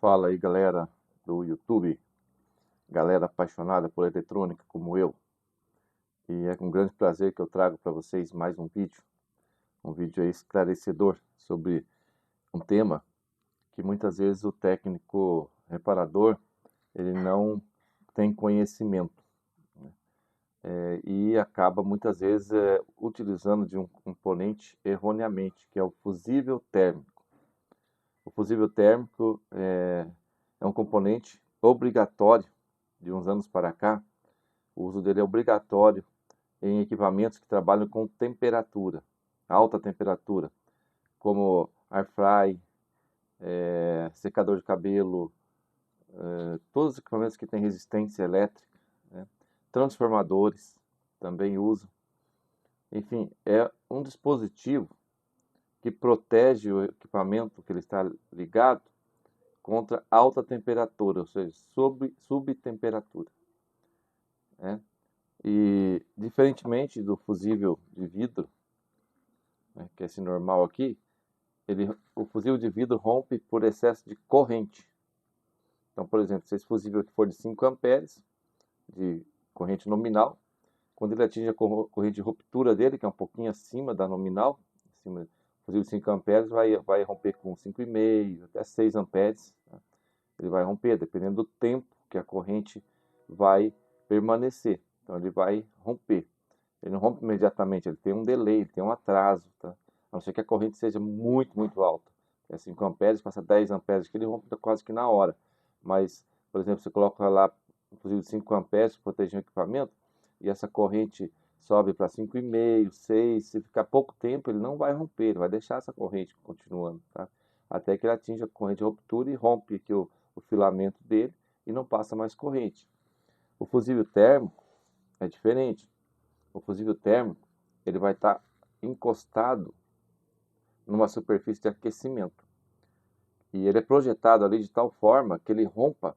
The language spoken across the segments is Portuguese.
Fala aí, galera do YouTube, galera apaixonada por eletrônica como eu. E é com grande prazer que eu trago para vocês mais um vídeo aí esclarecedor sobre um tema que muitas vezes o técnico reparador ele não tem conhecimento, né? E acaba muitas vezes utilizando de um componente erroneamente, que é o fusível térmico. O fusível térmico é um componente obrigatório de uns anos para cá. O uso dele é obrigatório em equipamentos que trabalham com temperatura, alta temperatura, como air fry, secador de cabelo, todos os equipamentos que têm resistência elétrica, né? Transformadores também usam. Enfim, é um dispositivo que protege o equipamento que ele está ligado contra alta temperatura, ou seja, subtemperatura, né? E diferentemente do fusível de vidro, né, que é esse normal aqui, o fusível de vidro rompe por excesso de corrente. Então, por exemplo, se esse fusível for de 5 amperes de corrente nominal, quando ele atinge a corrente de ruptura dele, que é um pouquinho acima da nominal, o fusível de 5 amperes vai romper com 5,5 até 6 amperes, né? Ele vai romper, dependendo do tempo que a corrente vai permanecer. Então, ele vai romper. Ele não rompe imediatamente, ele tem um delay, ele tem um atraso, tá? A não ser que a corrente seja muito alta. É 5 amperes, passa 10 amperes, que ele rompe quase que na hora. Mas, por exemplo, você coloca lá, inclusive 5 amperes para proteger o equipamento, e essa corrente sobe para 5,5, 6, se ficar pouco tempo, ele não vai romper, ele vai deixar essa corrente continuando, tá? Até que ele atinja a corrente de ruptura e rompe aqui o filamento dele e não passa mais corrente. O fusível térmico é diferente. O fusível térmico ele vai estar encostado numa superfície de aquecimento. E ele é projetado ali de tal forma que ele rompa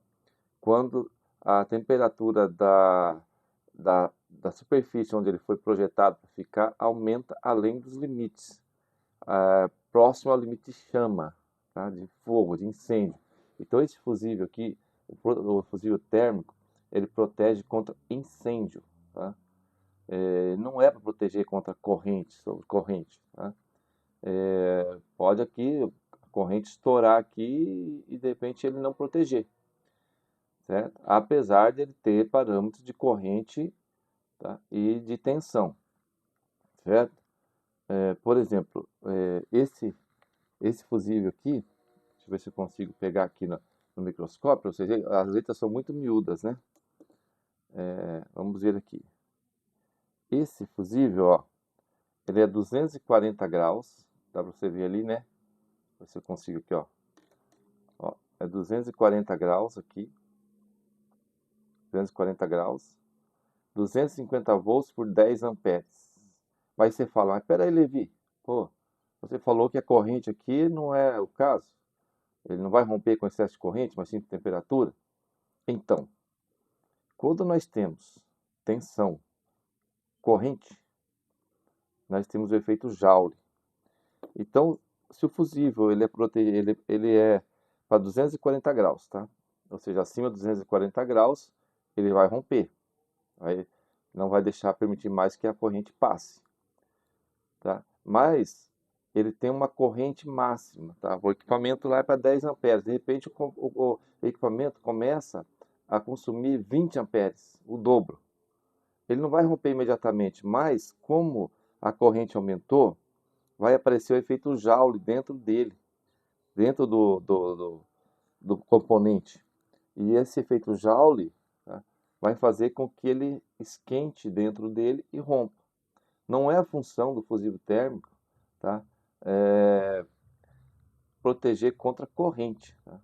quando a temperatura da superfície onde ele foi projetado para ficar aumenta além dos limites, próximo ao limite de chama, tá? De fogo, de incêndio. Então esse fusível aqui, o fusível térmico, ele protege contra incêndio, tá? Não é para proteger contra corrente, sobre corrente, tá? Pode aqui a corrente estourar aqui e de repente ele não proteger, certo? Apesar de ele ter parâmetros de corrente, tá? E de tensão, certo? Por exemplo, esse fusível aqui, deixa eu ver se eu consigo pegar aqui no microscópio, ou seja, as letras são muito miúdas, né? Vamos ver aqui. Esse fusível, ó, ele é 240 graus, dá para você ver ali, né? Ver se eu consigo aqui, ó. Ó, é 240 graus aqui, 240 graus, 250 volts por 10 amperes. Mas você fala, mas peraí, Levi, pô, você falou que a corrente aqui não é o caso. Ele não vai romper com excesso de corrente, mas sim de temperatura. Então, quando nós temos tensão, corrente, nós temos o efeito Joule. Então, se o fusível ele é para 240 graus, tá? Ou seja, acima de 240 graus, ele vai romper. Aí não vai deixar permitir mais que a corrente passe, tá? Mas ele tem uma corrente máxima, tá? O equipamento lá é para 10 amperes. De repente o equipamento começa a consumir 20 amperes, o dobro. Ele não vai romper imediatamente, mas como a corrente aumentou, vai aparecer o efeito Joule dentro dele, dentro do componente. E esse efeito Joule, tá, vai fazer com que ele esquente dentro dele e rompa. Não é a função do fusível térmico, tá, proteger contra corrente, tá?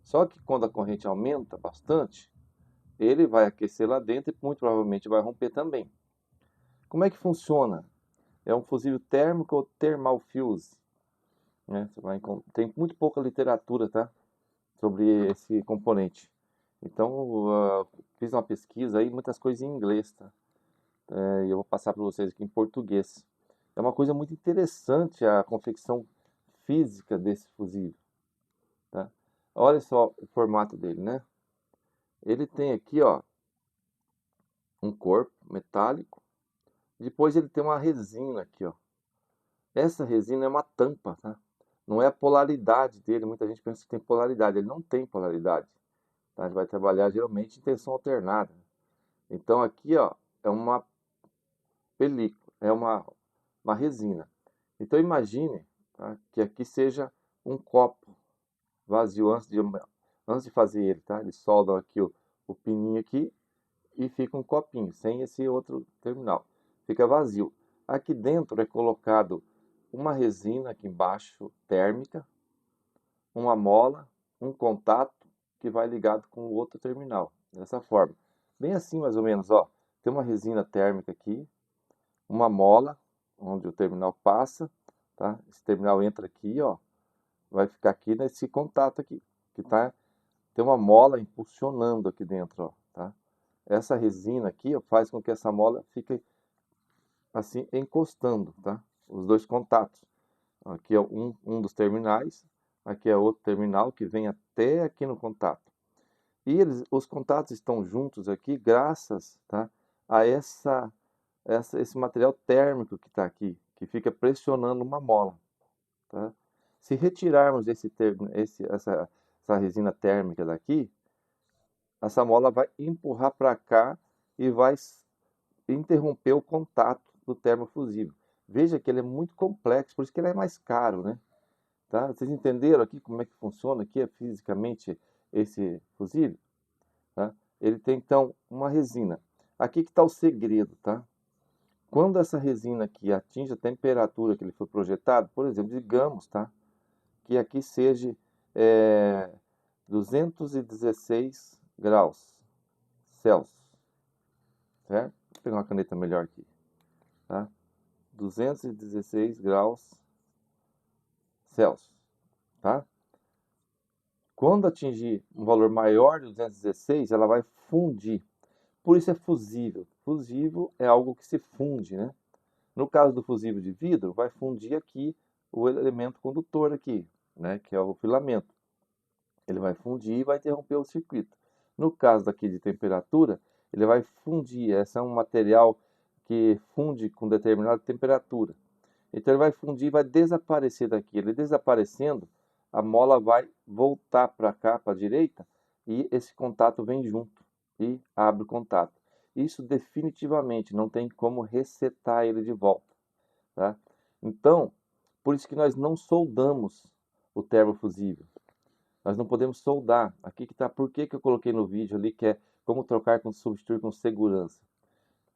Só que quando a corrente aumenta bastante, ele vai aquecer lá dentro e muito provavelmente vai romper também. Como é que funciona? É um fusível térmico ou thermal fuse, né? Tem muito pouca literatura, tá, sobre esse componente. Então, fiz uma pesquisa aí, muitas coisas em inglês, tá? E eu vou passar para vocês aqui em português. É uma coisa muito interessante a confecção física desse fusível, tá? Olha só o formato dele, né? Ele tem aqui, ó, um corpo metálico. Depois ele tem uma resina aqui, ó. Essa resina é uma tampa, tá? Não é a polaridade dele. Muita gente pensa que tem polaridade. Ele não tem polaridade. Tá? A gente vai trabalhar geralmente em tensão alternada. Então aqui, ó, é uma película, é uma resina. Então imagine, tá, que aqui seja um copo vazio antes de fazer ele, tá? Eles soldam aqui o pininho aqui e fica um copinho, sem esse outro terminal. Fica vazio. Aqui dentro é colocado uma resina aqui embaixo, térmica, uma mola, um contato que vai ligado com o outro terminal, dessa forma. Bem assim, mais ou menos, ó. Tem uma resina térmica aqui, uma mola, onde o terminal passa, tá? Esse terminal entra aqui, ó, vai ficar aqui nesse contato aqui, que tá, tem uma mola impulsionando aqui dentro, ó, tá? Essa resina aqui, ó, faz com que essa mola fique assim encostando, tá? Os dois contatos. Aqui é um dos terminais, aqui é outro terminal que vem até aqui no contato. E os contatos estão juntos aqui graças, tá, a esse material térmico que está aqui, que fica pressionando uma mola. Tá? Se retirarmos essa resina térmica daqui, essa mola vai empurrar para cá e vai interromper o contato do termofusível. Veja que ele é muito complexo, por isso que ele é mais caro, né? Tá? Vocês entenderam aqui como é que funciona aqui fisicamente esse fusível? Tá? Ele tem então uma resina. Aqui que está o segredo, tá? Quando essa resina aqui atinge a temperatura que ele foi projetado, por exemplo, digamos, tá, que aqui seja 216 graus Celsius, certo? Vou pegar uma caneta melhor aqui, tá? 216 graus Celsius, tá? Quando atingir um valor maior de 216, ela vai fundir. Por isso é fusível. Fusível é algo que se funde, né? No caso do fusível de vidro, vai fundir aqui o elemento condutor aqui, né, que é o filamento. Ele vai fundir e vai interromper o circuito. No caso daqui de temperatura, ele vai fundir. Esse é um material que funde com determinada temperatura. Então ele vai fundir e vai desaparecer daqui. Ele desaparecendo, a mola vai voltar para cá, para a direita, e esse contato vem junto e abre o contato. Isso definitivamente não tem como resetar ele de volta. Tá? Então, por isso que nós não soldamos o termofusível. Nós não podemos soldar. Aqui que está, por que eu coloquei no vídeo ali, que é como trocar com substituir com segurança.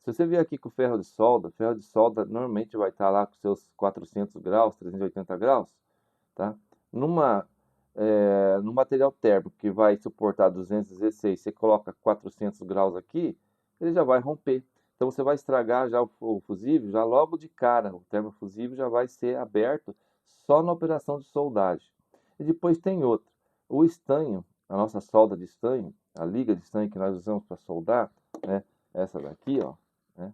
Se você vier aqui com ferro de solda normalmente vai estar lá com seus 400 graus, 380 graus, tá? No material térmico que vai suportar 216, você coloca 400 graus aqui, ele já vai romper. Então você vai estragar já o fusível, já logo de cara, o termofusível já vai ser aberto só na operação de soldagem. E depois tem outro, o estanho, a nossa solda de estanho, a liga de estanho que nós usamos para soldar, né? Essa daqui, ó, né?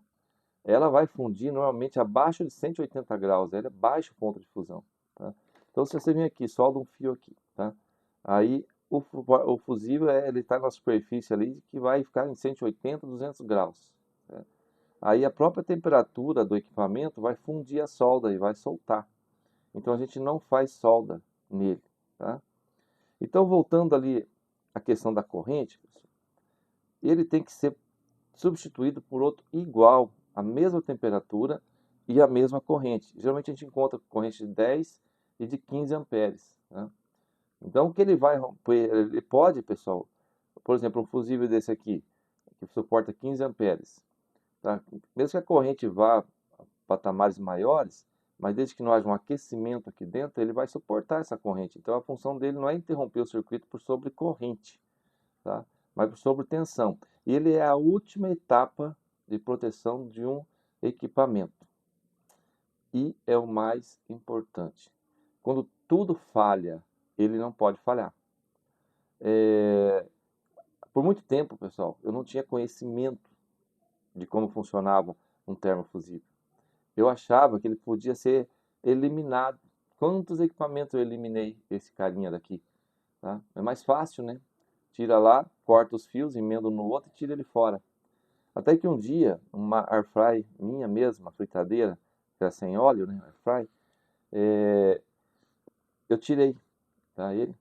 Ela vai fundir normalmente abaixo de 180 graus, ela é baixo ponto de fusão. Tá? Então, se você vem aqui, solda um fio aqui, tá? Aí o fusível ele está na superfície ali que vai ficar em 180, 200 graus. Né? Aí a própria temperatura do equipamento vai fundir a solda e vai soltar. Então a gente não faz solda nele. Tá? Então, voltando ali à questão da corrente, ele tem que ser substituído por outro igual, a mesma temperatura e a mesma corrente. Geralmente a gente encontra corrente de 10 e de 15 amperes. Né? Então o que ele vai romper, ele pode, pessoal, por exemplo, um fusível desse aqui, que suporta 15 amperes. Tá? Mesmo que a corrente vá a patamares maiores, mas desde que não haja um aquecimento aqui dentro, ele vai suportar essa corrente. Então a função dele não é interromper o circuito por sobrecorrente, tá? Mas por sobretensão. Ele é a última etapa de proteção de um equipamento. E é o mais importante. Quando tudo falha, ele não pode falhar. Por muito tempo, pessoal, eu não tinha conhecimento de como funcionava um termofusível. Eu achava que ele podia ser eliminado. Quantos equipamentos eu eliminei esse carinha daqui? tá? É mais fácil, né? Tira lá, corta os fios, emenda um no outro e tira ele fora. Até que um dia, uma air fry minha mesma, uma fritadeira, que era sem óleo, né? Air fry, eu tirei, tá? Ele.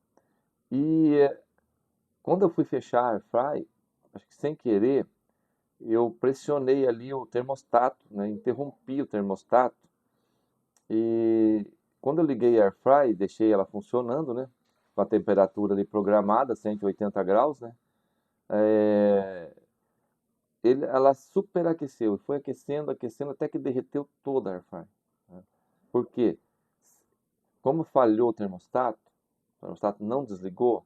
E quando eu fui fechar a air fry, acho que sem querer, eu pressionei ali o termostato, né? Interrompi o termostato. E quando eu liguei a air fry, deixei ela funcionando, né? Com a temperatura ali programada, 180 graus, né? Ela superaqueceu, foi aquecendo, aquecendo, até que derreteu toda a air fry, né? Por quê? Como falhou o termostato não desligou,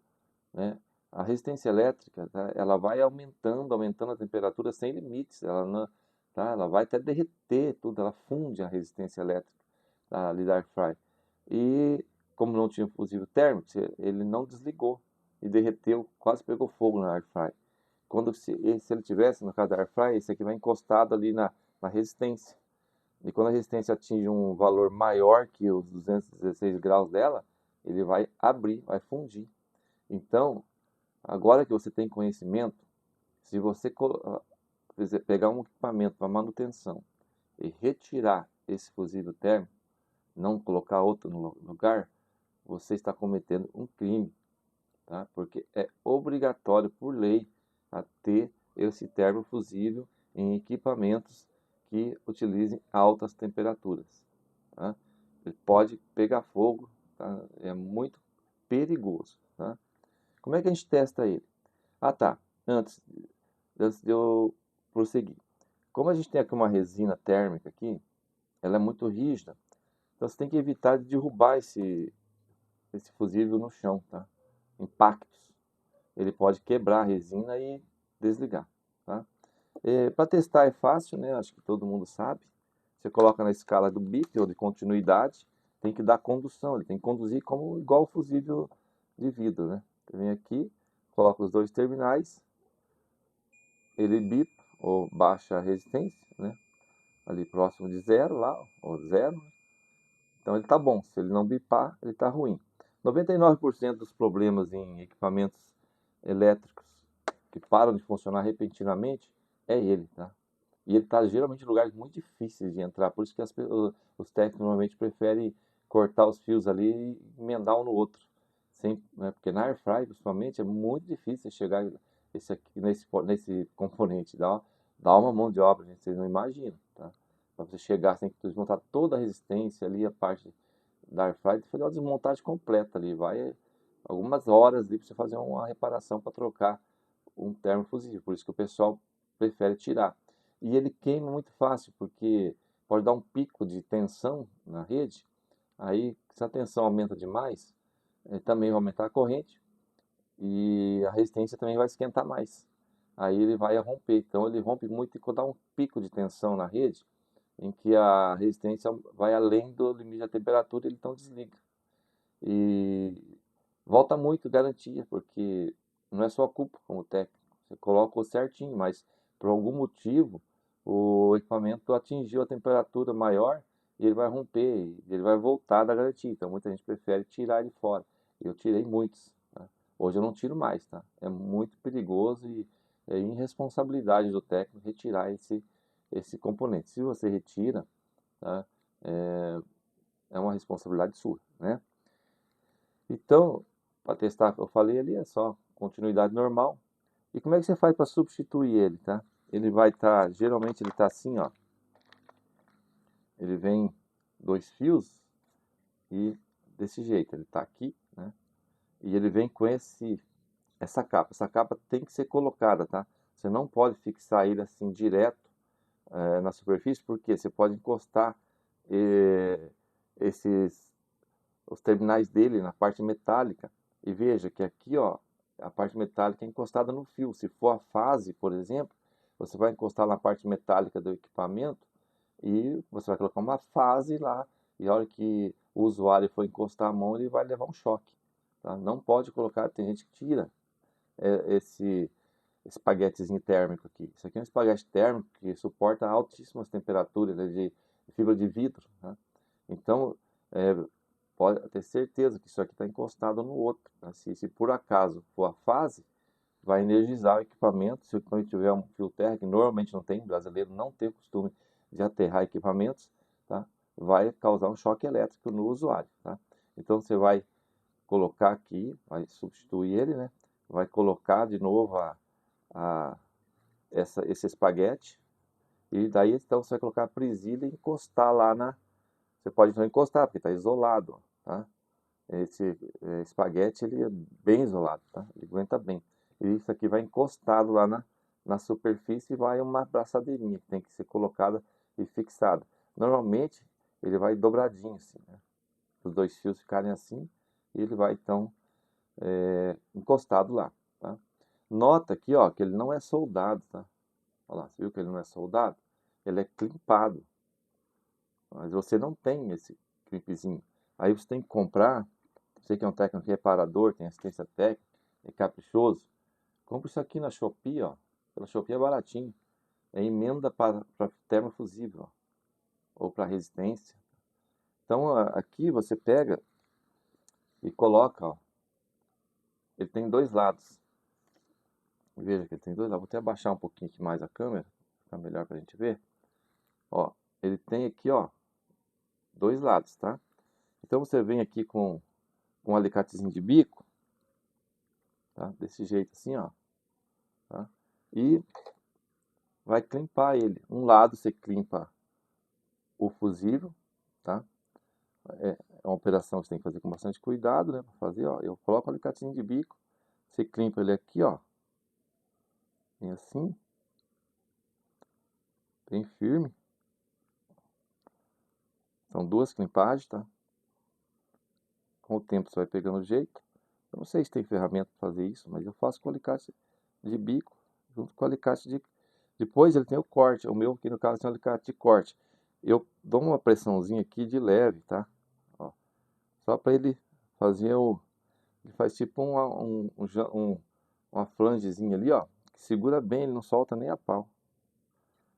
né? A resistência elétrica, tá? Ela vai aumentando, aumentando a temperatura sem limites, ela, não, tá? Ela vai até derreter tudo, ela funde a resistência elétrica, tá? Ali da air fry. E como não tinha fusível térmico, ele não desligou e derreteu, quase pegou fogo na air fry. Se ele tivesse, no caso da air fry, esse aqui vai encostado ali na resistência. E quando a resistência atinge um valor maior que os 216 graus dela, ele vai abrir, vai fundir. Então, agora que você tem conhecimento, se você pegar um equipamento para manutenção e retirar esse fusível térmico, não colocar outro no lugar, você está cometendo um crime, tá? Porque é obrigatório por lei a ter esse termofusível em equipamentos que utilizem altas temperaturas, tá? Ele pode pegar fogo, tá? É muito perigoso, tá? Como é que a gente testa ele? Ah, tá. Antes de eu prosseguir. Como a gente tem aqui uma resina térmica aqui, ela é muito rígida, então você tem que evitar de derrubar esse fusível no chão, tá? Impactos. Ele pode quebrar a resina e desligar, tá? Para testar é fácil, né? Acho que todo mundo sabe. Você coloca na escala do BIP ou de continuidade, tem que dar condução, ele tem que conduzir como igual o fusível de vidro, né? Você vem aqui, coloca os dois terminais, ele bipa ou baixa a resistência, né? Ali próximo de zero, lá, ou zero. Então ele está bom. Se ele não bipar, ele está ruim. 99% dos problemas em equipamentos elétricos que param de funcionar repentinamente é ele, tá? E ele está geralmente em lugares muito difíceis de entrar. Por isso que os técnicos normalmente preferem cortar os fios ali e emendar um no outro. Sem, né? Porque na air fry, principalmente, é muito difícil chegar nesse componente. Dá uma mão de obra, gente, vocês não imaginam, tá? Para você chegar, você tem que desmontar toda a resistência ali, a parte da air fry, fazer uma desmontagem completa ali. Vai algumas horas ali para você fazer uma reparação para trocar um termofusível. Por isso que o pessoal prefere tirar. E ele queima muito fácil, porque pode dar um pico de tensão na rede. Aí, se a tensão aumenta demais, também vai aumentar a corrente e a resistência também vai esquentar mais. Aí ele vai romper. Então ele rompe muito e quando dá um pico de tensão na rede, em que a resistência vai além do limite da temperatura, ele então desliga. E volta muito garantia, porque não é sua culpa como técnico. Você colocou certinho, mas por algum motivo o equipamento atingiu a temperatura maior e ele vai romper, ele vai voltar da garantia. Então muita gente prefere tirar ele fora. Eu tirei muitos, tá? Hoje eu não tiro mais, tá? É muito perigoso e é irresponsabilidade do técnico retirar esse componente. Se você retira, tá? É uma responsabilidade sua, né? Então, para testar o que eu falei ali, é só continuidade normal. E como é que você faz para substituir ele, tá? Ele vai estar, geralmente ele está assim, ó. Ele vem dois fios e desse jeito, ele está aqui, né? E ele vem com essa capa. Essa capa tem que ser colocada, tá? Você não pode fixar ele assim direto na superfície, porque você pode encostar os terminais dele na parte metálica. E veja que aqui, ó, a parte metálica é encostada no fio. Se for a fase, por exemplo, você vai encostar na parte metálica do equipamento e você vai colocar uma fase lá. E a hora que o usuário for encostar a mão, ele vai levar um choque, tá? Não pode colocar, tem gente que tira esse espaguetezinho térmico aqui. Isso aqui é um espaguete térmico que suporta altíssimas temperaturas, de fibra de vidro, né? Então, pode ter certeza que isso aqui está encostado no outro, tá? Se por acaso for a fase, vai energizar o equipamento. Se o equipamento tiver um fio terra, que normalmente não tem, brasileiro não tem o costume de aterrar equipamentos, tá? Vai causar um choque elétrico no usuário, tá? Então você vai colocar aqui, vai substituir ele, né? Vai colocar de novo esse espaguete, e daí então você vai colocar a presilha e encostar lá na... Você pode não encostar, porque está isolado, tá? Esse espaguete, ele é bem isolado, tá? Ele aguenta bem. E isso aqui vai encostado lá na superfície e vai uma braçadeirinha que tem que ser colocada e fixada. Normalmente, ele vai dobradinho assim, né? Os dois fios ficarem assim, e ele vai então encostado lá, tá? Nota aqui, ó, que ele não é soldado, tá? Olha lá, você viu que ele não é soldado? Ele é clipado. Mas você não tem esse clipezinho. Aí você tem que comprar. Você que é um técnico reparador, tem assistência técnica, é caprichoso. Compre isso aqui na Shopee, ó. Pela Shopee é baratinho. É emenda para termofusível, ó, ou para resistência. Então aqui você pega e coloca, ó. Ele tem dois lados. Veja que ele tem dois lados. Vou até abaixar um pouquinho aqui mais a câmera, ficar melhor para a gente ver. Ó, ele tem aqui, ó, dois lados, tá? Então você vem aqui com um alicatezinho de bico, tá? Desse jeito assim, ó, tá? E vai climpar ele. Um lado você climpa o fusível, tá? É uma operação que você tem que fazer com bastante cuidado, né? Para fazer, ó, eu coloco um alicatezinho de bico, você climpa ele aqui, ó, bem assim, bem firme. São duas climpagens, tá? Com o tempo você vai pegando o jeito. Eu não sei se tem ferramenta para fazer isso, mas eu faço com alicate de bico, junto com o alicate de... Depois ele tem o corte, o meu aqui no caso tem o alicate de corte. Eu dou uma pressãozinha aqui de leve, tá? Ó, só para ele fazer o... Ele faz tipo uma flangezinha ali, ó, que segura bem, ele não solta nem a pau.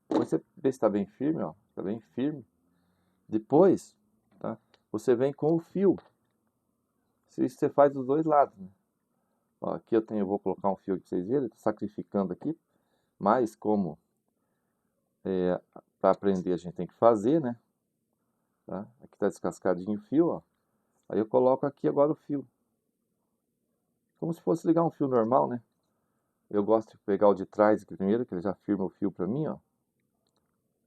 Depois você vê se está bem firme, ó, está bem firme. Depois, tá? Você vem com o fio. Isso você faz dos dois lados, né? Ó, aqui eu vou colocar um fio para vocês verem, estou sacrificando aqui, mas como para aprender a gente tem que fazer, né? Tá? Aqui está descascadinho o fio, ó. Aí eu coloco aqui agora o fio. Como se fosse ligar um fio normal, né? Eu gosto de pegar o de trás aqui primeiro, que ele já firma o fio para mim, ó.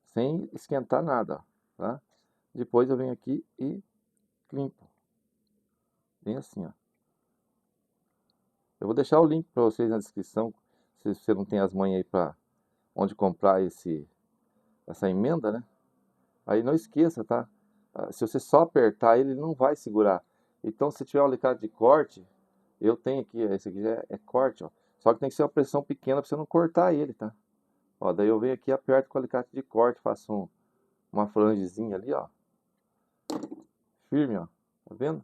Sem esquentar nada, ó, tá? Depois eu venho aqui e limpo. Bem assim, ó. Eu vou deixar o link para vocês na descrição, se você não tem as manhas aí para onde comprar essa emenda, né? Aí não esqueça, tá? Se você só apertar ele não vai segurar. Então se tiver um alicate de corte, eu tenho aqui, esse aqui é corte, ó. Só que tem que ser uma pressão pequena para você não cortar ele, tá? Ó, daí eu venho aqui, aperto com o alicate de corte, faço uma frangezinha ali, ó. Firme, ó. Tá vendo?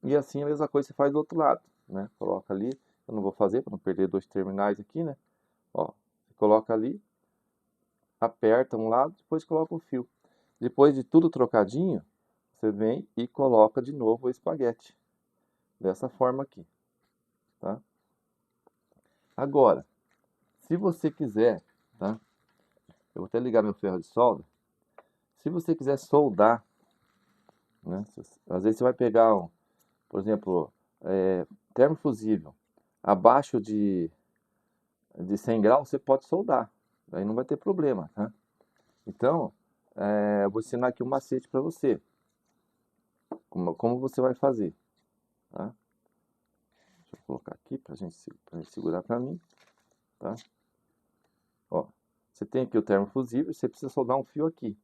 E assim a mesma coisa você faz do outro lado, né? Coloca ali, eu não vou fazer para não perder dois terminais aqui, né? Ó, você coloca ali, aperta um lado, depois coloca o fio. Depois de tudo trocadinho, você vem e coloca de novo o espaguete. Dessa forma aqui, tá? Agora, se você quiser, tá? Eu vou até ligar meu ferro de solda. Se você quiser soldar, né? Às vezes você vai pegar, por exemplo, termofusível abaixo de 100 graus, você pode soldar. Aí não vai ter problema, tá? Então, eu vou ensinar aqui um macete para você. Como você vai fazer, tá? Deixa eu colocar aqui pra gente segurar para mim, tá? Ó, você tem aqui o termofusível, você precisa soldar um fio aqui.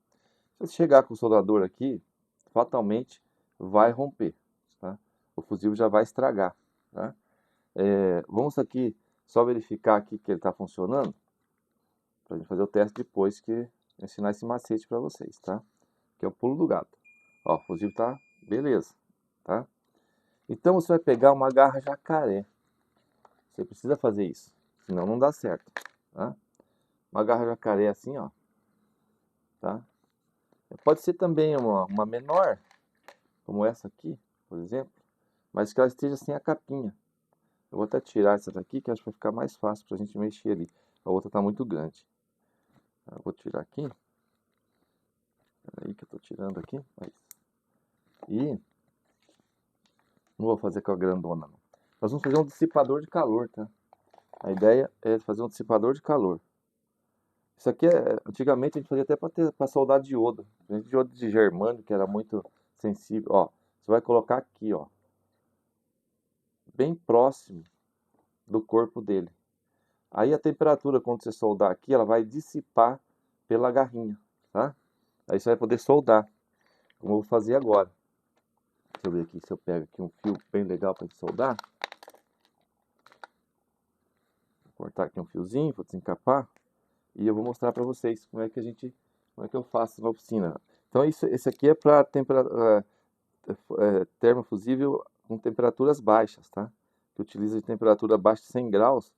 Se você chegar com o soldador aqui, fatalmente vai romper, tá? O fusível já vai estragar, tá? Vamos aqui só verificar aqui que ele está funcionando, para a gente fazer o teste depois que eu ensinar esse macete para vocês, tá? Que é o pulo do gato. Ó, o fusível tá beleza, tá? Então você vai pegar uma garra jacaré. Você precisa fazer isso, senão não dá certo, tá? Uma garra jacaré assim, ó, tá? Pode ser também uma menor, como essa aqui, por exemplo, mas que ela esteja sem a capinha. Eu vou até tirar essa daqui, que acho que vai ficar mais fácil para a gente mexer ali. A outra está muito grande. Eu vou tirar aqui. Peraí que eu estou tirando aqui. E não vou fazer com a grandona, não. Nós vamos fazer um dissipador de calor, tá? A ideia é fazer um dissipador de calor. Isso aqui, antigamente a gente fazia até para soldar diodo. Diodo de germânio, que era muito sensível. Ó, você vai colocar aqui, ó. Bem próximo do corpo dele. Aí a temperatura, quando você soldar aqui, ela vai dissipar pela garrinha, tá? Aí você vai poder soldar, como eu vou fazer agora. Deixa eu ver aqui se eu pego aqui um fio bem legal para soldar. Vou cortar aqui um fiozinho, vou desencapar. E eu vou mostrar para vocês como é que eu faço na oficina. Então esse aqui é para termofusível com temperaturas baixas, tá? Que utiliza de temperatura abaixo de 100 graus.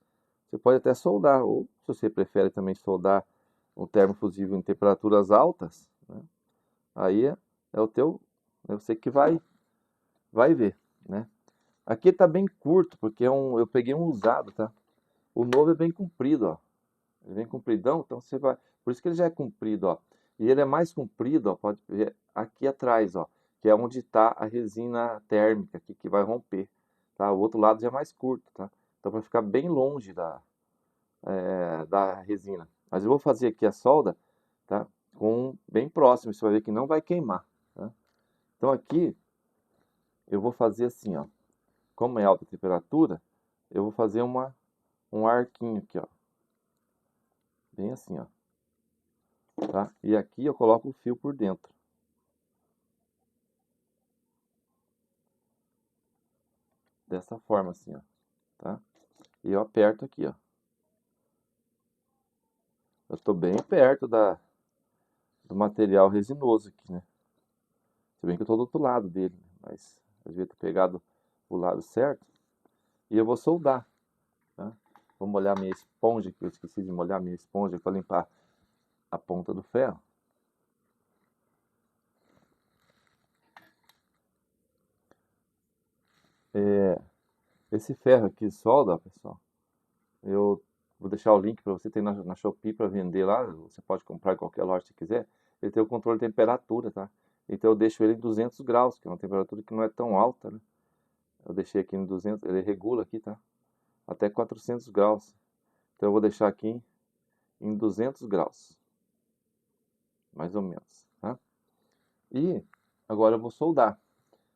Você pode até soldar, ou se você prefere também soldar um termofusível em temperaturas altas, né? Aí é o teu, é você que vai ver, né? Aqui está bem curto, porque eu peguei um usado, tá? O novo é bem comprido, ó. Ele vem compridão, então você vai... Por isso que ele já é comprido, ó. E ele é mais comprido, ó, pode ver aqui atrás, ó. Que é onde está a resina térmica aqui, que vai romper, tá? O outro lado já é mais curto, tá? Então para ficar bem longe da resina. Mas eu vou fazer aqui a solda, tá? Bem próximo, você vai ver que não vai queimar, tá? Então aqui eu vou fazer assim, ó. Como é alta temperatura, eu vou fazer um arquinho aqui, ó. Bem assim, ó. Tá? E aqui eu coloco o fio por dentro. Dessa forma assim, ó. Tá? E eu aperto aqui, ó. Eu estou bem perto do material resinoso aqui, né? Se bem que eu estou do outro lado dele, mas eu devia ter pegado o lado certo. E eu vou soldar, tá? Vou molhar minha esponja, que eu esqueci de molhar minha esponja para limpar a ponta do ferro. Esse ferro aqui solda, ó, pessoal. Eu vou deixar o link para você, tem na Shopee para vender lá. Você pode comprar em qualquer loja que quiser. Ele tem o controle de temperatura, tá? Então eu deixo ele em 200 graus, que é uma temperatura que não é tão alta, né? Eu deixei aqui em 200, ele regula aqui, tá? Até 400 graus. Então eu vou deixar aqui em 200 graus. Mais ou menos, tá? E agora eu vou soldar.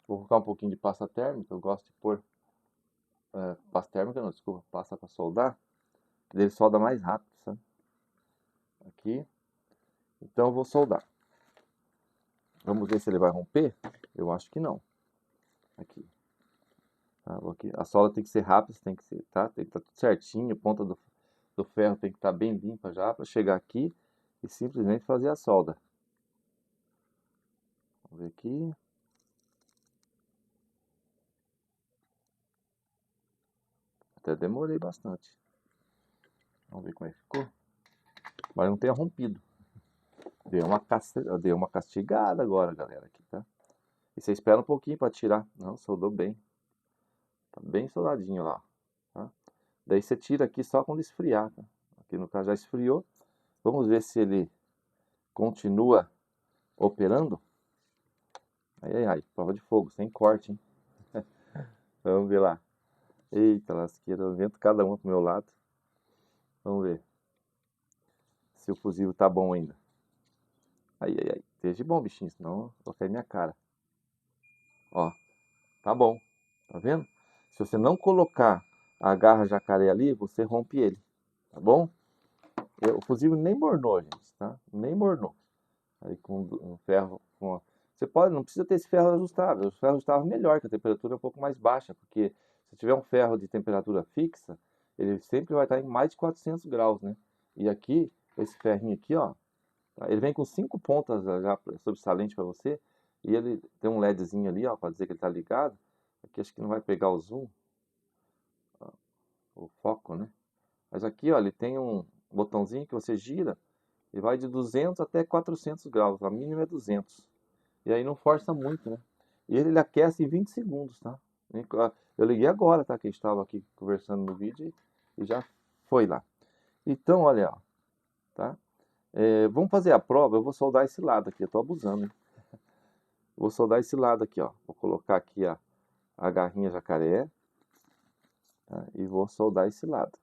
Vou colocar um pouquinho de pasta térmica, eu gosto de pôr pasta térmica, não, desculpa, pasta para soldar. Ele solda mais rápido, sabe? Aqui. Então eu vou soldar. Vamos ver se ele vai romper? Eu acho que não. Aqui. Tá, aqui. A solda tem que ser rápida, tem que ser, tá? Tem que estar tudo certinho, a ponta do ferro tem que estar bem limpa já para chegar aqui e simplesmente fazer a solda. Vamos ver aqui. Até demorei bastante. Vamos ver como é que ficou. Mas não tenha rompido. Deu uma castigada agora, galera, aqui, tá? E você espera um pouquinho para tirar. Não, soldou bem. Tá bem soldadinho lá, tá? Daí você tira aqui só quando esfriar, tá? Aqui no caso já esfriou. Vamos ver se ele continua operando. Ai, prova de fogo, sem corte, hein? Vamos ver lá. Eita lasqueira, eu vento cada um pro meu lado. Vamos ver se o fusível tá bom ainda. Ai. Esteja bom, bichinho, senão vou cair minha cara. Ó, tá bom. Tá vendo? Se você não colocar a garra jacaré ali, você rompe ele. Tá bom? O fusível nem mornou, gente, tá? Nem mornou. Aí com um ferro... Você não precisa ter esse ferro ajustável. O ferro ajustável é melhor, que a temperatura é um pouco mais baixa, porque se tiver um ferro de temperatura fixa, ele sempre vai estar em mais de 400 graus, né? E aqui, esse ferrinho aqui, ó, ele vem com 5 pontas já sobressalente para você, e ele tem um LEDzinho ali, ó, para dizer que ele está ligado. Aqui acho que não vai pegar o zoom, ó, o foco, né? Mas aqui, ó, ele tem um botãozinho que você gira e vai de 200 até 400 graus, a mínima é 200. E aí não força muito, né? E ele aquece em 20 segundos, tá? Eu liguei agora, tá? Que a gente estava aqui conversando no vídeo e já foi lá. Então, olha, ó, tá? Vamos fazer a prova. Eu vou soldar esse lado aqui. Eu tô abusando, hein? Vou soldar esse lado aqui, ó. Vou colocar aqui a garrinha jacaré, tá? E vou soldar esse lado.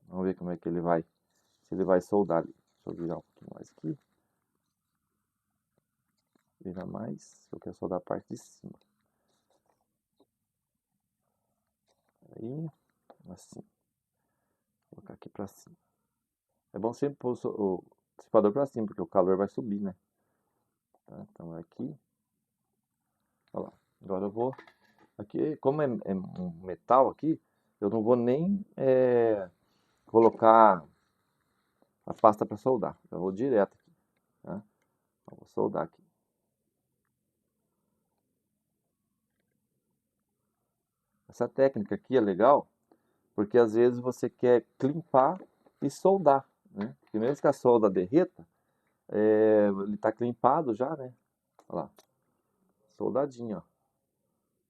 Vamos ver como é que ele vai. Se ele vai soldar ali. Deixa eu virar um pouquinho mais aqui. Vira mais. Eu quero soldar a parte de cima. Aí, assim. Vou colocar aqui pra cima. É bom sempre pôr o dissipador pra cima, porque o calor vai subir, né? Tá? Então aqui. Olha lá. Agora eu vou. Aqui, como é um metal aqui, eu não vou nem colocar a pasta para soldar. Eu vou direto aqui. Tá? Eu vou soldar aqui. Essa técnica aqui é legal, porque às vezes você quer climpar e soldar, né? Porque mesmo que a solda derreta, ele está climpado já, né? Olha lá, soldadinho, ó.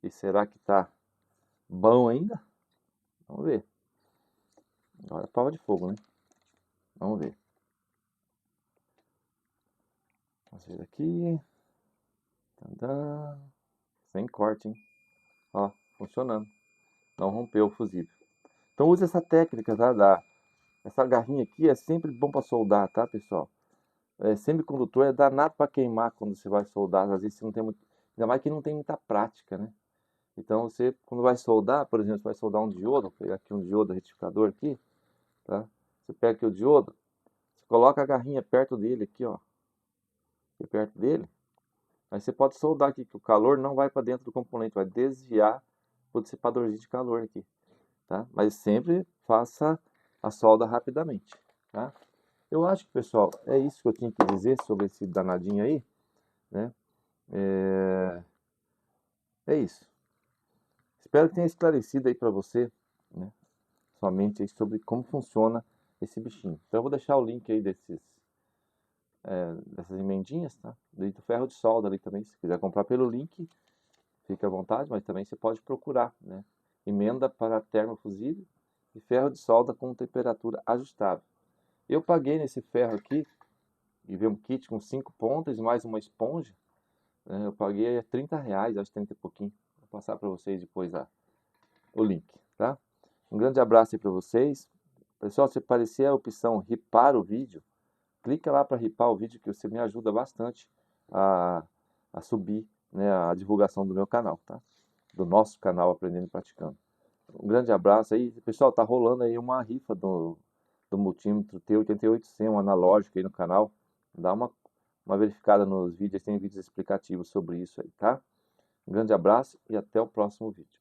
E será que tá bom ainda? Vamos ver. Agora é prova de fogo, né? Vamos ver. Vamos ver aqui. Tadã. Sem corte, hein? Ó, funcionando. Não rompeu o fusível. Então use essa técnica, tá? Essa garrinha aqui é sempre bom para soldar, tá, pessoal? Semicondutor é danado para queimar quando você vai soldar. Às vezes você não tem muito. Ainda mais que não tem muita prática, né? Então você, quando vai soldar, por exemplo, você vai soldar um diodo, vou pegar aqui um diodo retificador aqui, tá? Você pega aqui o diodo, você coloca a garrinha perto dele aqui, ó. Aqui perto dele. Aí você pode soldar aqui, que o calor não vai para dentro do componente, vai desviar o dissipadorzinho de calor aqui, tá? Mas sempre faça a solda rapidamente, tá? Eu acho que, pessoal, é isso que eu tinha que dizer sobre esse danadinho aí, né? É isso. Espero que tenha esclarecido aí para você, né, somente aí sobre como funciona esse bichinho. Então eu vou deixar o link aí dessas emendinhas, tá? Do ferro de solda ali também, se quiser comprar pelo link, fique à vontade, mas também você pode procurar, né? Emenda para termofusível e ferro de solda com temperatura ajustável. Eu paguei nesse ferro aqui, e veio um kit com 5 pontas e mais uma esponja, né? Eu paguei R$30, acho 30 e pouquinho. Vou passar para vocês depois o link, tá? Um grande abraço aí para vocês. Pessoal, se aparecer a opção ripar o vídeo, clica lá para ripar o vídeo que você me ajuda bastante a, a subir, né, a divulgação do meu canal, tá? Do nosso canal Aprendendo e Praticando. Um grande abraço aí. Pessoal, tá rolando aí uma rifa do multímetro T88C, um analógico aí no canal. Dá uma verificada nos vídeos, tem vídeos explicativos sobre isso aí, tá? Um grande abraço e até o próximo vídeo.